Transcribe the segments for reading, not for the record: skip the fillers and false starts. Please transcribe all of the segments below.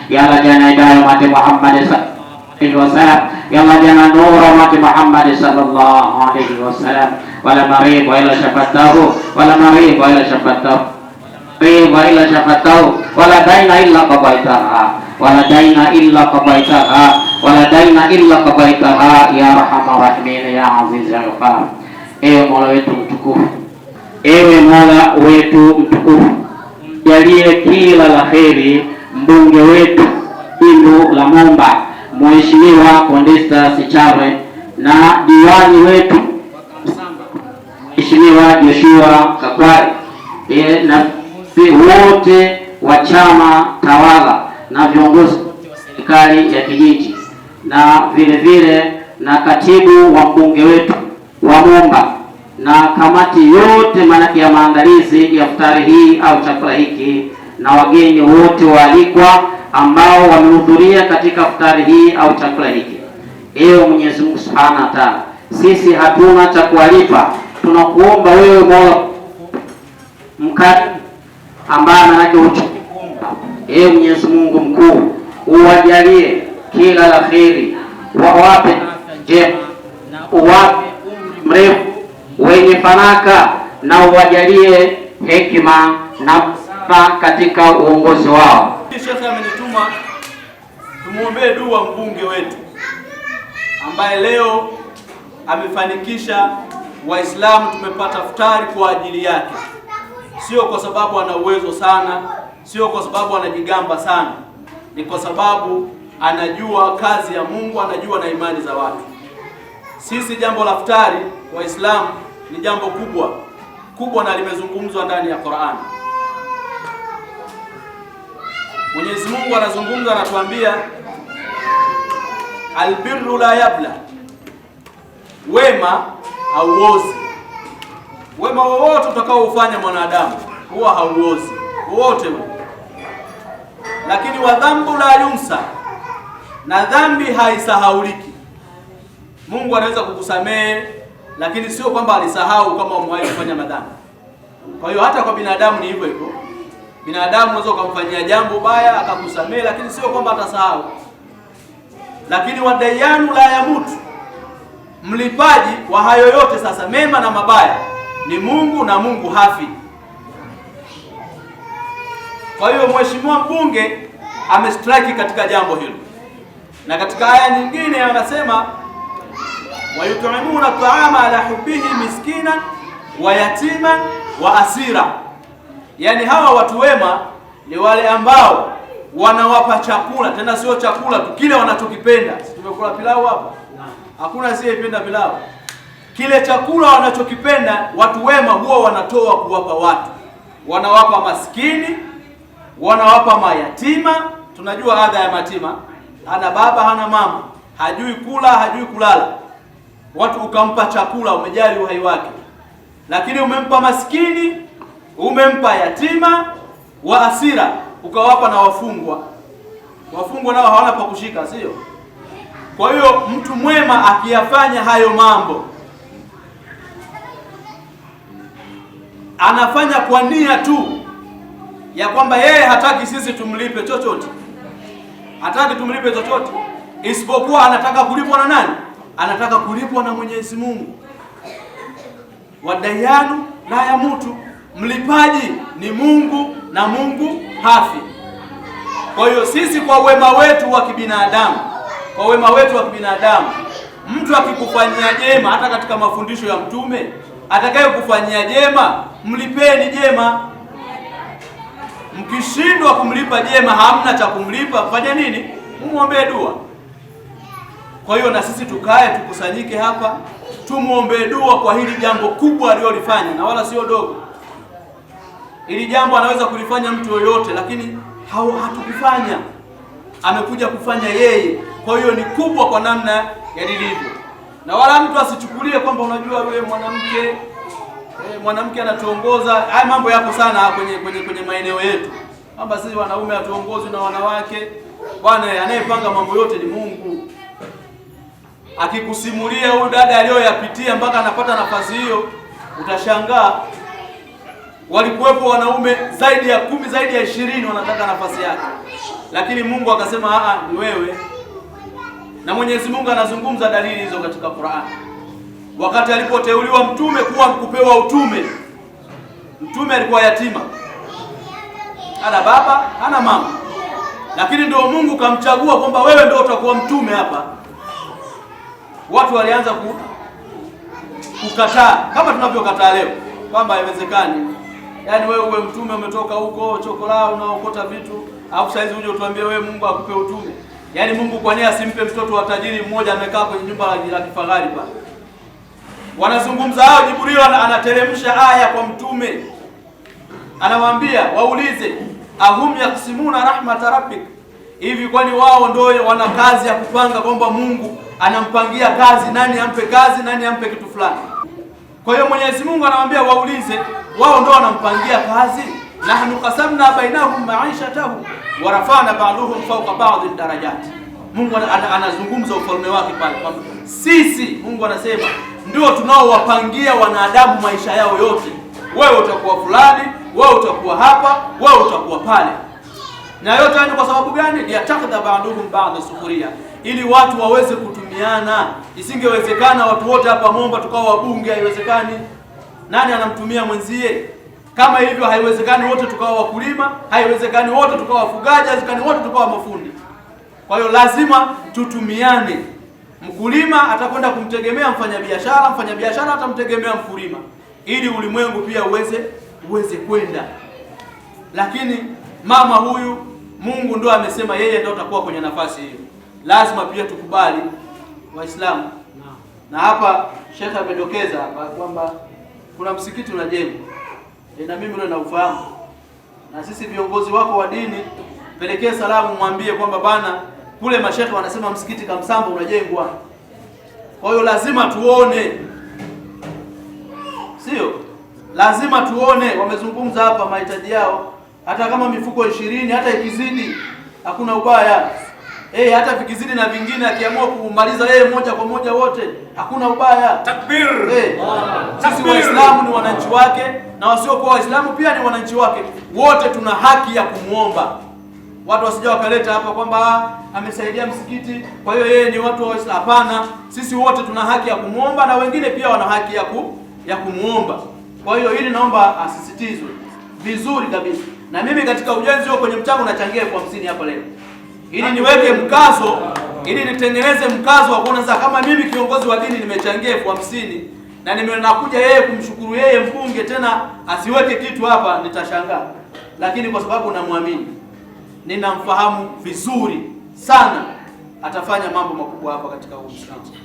Ya Allah jana hidayah umat Muhammad sallallahu alaihi wasallam. Ya Allah jana nur umat Muhammad sallallahu alaihi wasallam. Wala marid wa ila syafatahu, wala marid wa ila syafatahu, wa ila syafatahu, wala daina illa qabaitaha, wala daina illa qabaitaha, wala daina illa qabaitaha ya arhamar rahimin ya aziz ya ghafar. Ewe Mola wetu mtukufu, ewe Mola wetu mtukufu, jalie kila la kheri mbunge wetu Bindu la Momba Mheshimiwa Condesta Sichave na diwani wetu Mheshimiwa Joshua Kakwari na wote wa chama tawala na viongozi wa serikali ya kijiji na vile vile na katibu wa mbunge wetu wa Momba na kamati yote manake ya maandalizi ya iftari hii au chakula hiki na wageni wote waalikwa ambao wamehudhuria katika iftari hii au chakula hiki. Ewe Mwenyezi Mungu Subhanahu wa Ta'ala, sisi hatuna cha kuwalipa, tunakuomba wewe Mola mkarimu ambaye manake uchukuomba. Ewe Mwenyezi Mungu mkuu, uwajalie kila la kheri, wawape afya njema na uwape umri mrefu wenye fanaka na uwajalie hekima na katika uongozi wao. Sheikh amenituma tumuombee dua mbunge wetu ambaye leo amefanikisha Waislamu tumepata iftari kwa ajili yake, sio kwa sababu ana uwezo sana, sio kwa sababu anajigamba sana, ni kwa sababu anajua kazi ya Mungu, anajua na imani za watu. Sisi jambo la iftari Waislamu ni jambo kubwa na limezungumzwa ndani ya Qur'an. Mwenyezi Mungu anazungumza, anatuambia albirru la yabla, wema hauozi. Wema wowote utakao ufanya mwanadamu huwa hauozi wote, lakini wadhambu la yunsa, na dhambi haisahauliki. Mungu anaweza kukusamehe, lakini sio kwamba alisahau kama umewahi kufanya madhambi. Kwa hiyo hata kwa binadamu ni hivyo hivyo. Binadamu unaweza kumfanyia jambo baya akakusamehe, lakini sio kwamba atasahau. Lakini wadayanu la yamutu, mlipaji wa hayo yote sasa mema na mabaya ni Mungu, na Mungu hafi. Kwa hiyo mheshimiwa mbunge amestrike katika jambo hilo, na katika aya nyingine anasema wayut'imuna at'ama ala hubbihi miskinan wa yatiman wa asira. Yani hawa watu wema ni wale ambao wanawapa chakula, tena sio chakula tu, kile wanachokipenda. Tumekula pilau hapa, hakuna asiyependa pilau. Kile chakula wanachokipenda watu wema huwa wanatoa kuwapa watu, wanawapa maskini, wanawapa mayatima. Tunajua adha ya matima, hana baba hana mama, hajui kula hajui kulala. Watu ukampa chakula, umejali uhai wake, lakini umempa maskini, umempa yatima wa asira, ukawapa na wafungwa. Wafungwa nao hawana pa kushika, sio? Kwa hiyo mtu mwema akiyafanya hayo mambo, anafanya kwa nia tu ya kwamba yeye hataki sisi tumlipe chochote, hataki tumlipe chochote, isipokuwa anataka kulipwa na nani? Anataka kulipwa na Mwenyezi Mungu. Wadayanu la yamutu, mlipaji ni Mungu na Mungu hafi. Kwa hiyo sisi kwa wema wetu wa kibinadamu, mtu akikufanyia jema, hata katika mafundisho ya Mtume, atakaye kufanyia jema mlipeni jema. Mkishindwa kumlipa jema, hamna cha kumlipa, fanya nini? Muombe dua. Kwa hiyo na sisi tukae tukusanyike hapa tumuombe dua kwa hili jambo kubwa alilolifanya, na wala sio dogo. Hili jambo anaweza kulifanya mtu yoyote, lakini hatukufanya, amekuja kufanya yeye. Kwa hiyo ni kubwa kwa namna ya lilivyo, na wala mtu asichukulie kwamba unajua yule mwanamke anatuongoza. Haya mambo yapo sana kwenye maeneo yetu, kwamba sisi wanaume hatuongozwi na wanawake. Bwana, anayepanga mambo yote ni Mungu. Akikusimulia huyu dada aliyoyapitia mpaka anapata nafasi hiyo, utashangaa. walikuwepo wanaume zaidi ya 10, zaidi ya 20 wanataka nafasi yake, lakini Mungu akasema ni wewe. Na Mwenyezi Mungu anazungumza dalili hizo katika Qur'an. Wakati alipoteuliwa mtume kuwa kupewa utume, mtume alikuwa yatima, hana baba hana mama, lakini ndio Mungu kamchagua kwamba wewe ndio utakuwa mtume hapa. Watu walianza kukataa kama tunavyokataa leo kwamba haiwezekani. Yaani wewe uwe mtume, umetoka huko chokola unaokota vitu, alafu saizi uje utuambie wewe Mungu akupe utume. Yaani Mungu kwa nini asimpe mtoto wa tajiri mmoja amekaa kwenye nyumba la kifahari pale? Wanazungumza hao, Jibril anateremsha aya kwa mtume. Anawaambia waulize, ahum yaksimuna rahmata rabbik, hivi kwani wao ndio wana kazi ya kupanga kwamba Mungu anampangia kazi nani ampe kazi, nani ampe kitu fulani? Kwa hiyo Mwenyezi Mungu anawaambia waulize, wao ndio wanampangia kazi? Nahnu qasamna bainahum ma'ishatahum wa rafa'na ba'dahum fawqa ba'd darajat. Mungu anazungumza ufalme wake pale kwamba sisi, Mungu anasema, ndio tunaowapangia wanadamu maisha yao yote. Wewe utakuwa fulani, wewe utakuwa hapa, wewe utakuwa pale. Na yote ni kwa sababu gani? Yatakadha ba'duhum ba'd sukhriya, ili watu waweze kutumiana. Isingewezekana watu wote hapa Momba tukawa wabunge, haiwezekani. Nani anamtumia mwenzie? Kama hivyo haiwezekani wote tukawa wakulima, haiwezekani wote tukawa wafugaji, haiwezekani wote tukawa mafundi. Kwa hiyo lazima tutumiane. Mkulima atakwenda kumtegemea mfanyabiashara, mfanyabiashara atamtegemea mkulima, ili ulimwengu pia uweze kwenda. Lakini mama huyu, Mungu ndo amesema yeye ndo atakuwa kwenye nafasi hiyo. Lazima pia tukubali Waislamu. Na hapa Sheikh amedokeza hapa kwamba kuna msikiti unajengwa. Na mimi ndio naufahamu. Na sisi viongozi wako wa dini, pelekee salamu, mwambie kwamba bana, kule mashekhe wanasema msikiti Kamsamba unajengwa. Kwa hiyo lazima tuone. Sio? Lazima tuone, wamezungumza hapa mahitaji yao. Hata kama mifuko 20 hata ikizidi hakuna ubaya. Hata vikizidi na vingine akiamua kumaliza yeye moja kwa moja wote hakuna ubaya. Takbir. Sisi Waislamu ni wananchi wake na wasiokuwa Waislamu pia ni wananchi wake. Wote tuna haki ya kumuomba. Watu wasije wakaleta hapa kwamba amesaidia msikiti kwa hiyo yeye ni watu wa Waislamu. Hapana, sisi wote tuna haki ya kumuomba na wengine pia wana haki ya kumuomba. Kwa hiyo hili naomba asisitizwe vizuri kabisa. Na mimi katika ujenzi huo kwenye mchango nachangia 50 hapa leo. Ili niweke mkazo, ili nitengeneze mkazo wa kuona sasa kama mimi kiongozi wa dini nimechangia 50 na nimenakuja yeye kumshukuru yeye mbunge tena asiweke kitu hapa, nitashangaa. Lakini kwa sababu namwamini, ninamfahamu vizuri sana, atafanya mambo makubwa hapa katika huu msikiti.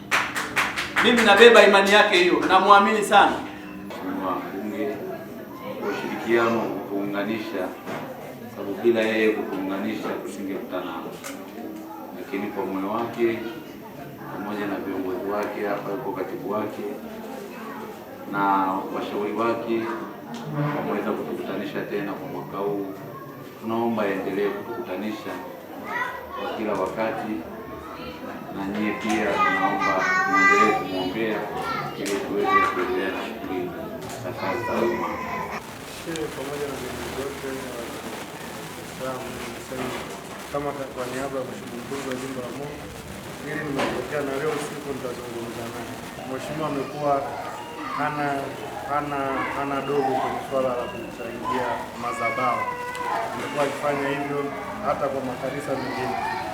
Mimi nabeba imani yake hiyo, namwamini sana. Bunge ushirikiano kuunganisha, sababu bila yeye kuunganisha tusingekutana. Lakini kwa moyo wake pamoja na viongozi wake hapa, yuko katibu wake na washauri wake, wameweza kutukutanisha tena kwa mwaka huu. Tunaomba endelee kutukutanisha kwa kila wakati, na nyie pia tunaomba muendelee kumwombea ili tuweze kuendelea na shughuli za kazi za umma. Pamoja na viongozi wote kama kwa niaba ya mkurugenzi wa jimbo la Momba, ili nimepokea na leo usiku nitazungumza naye. Mheshimiwa amekuwa hana dogo kwenye swala la kuchangia madhabahu. Amekuwa akifanya hivyo hata kwa makanisa mengine.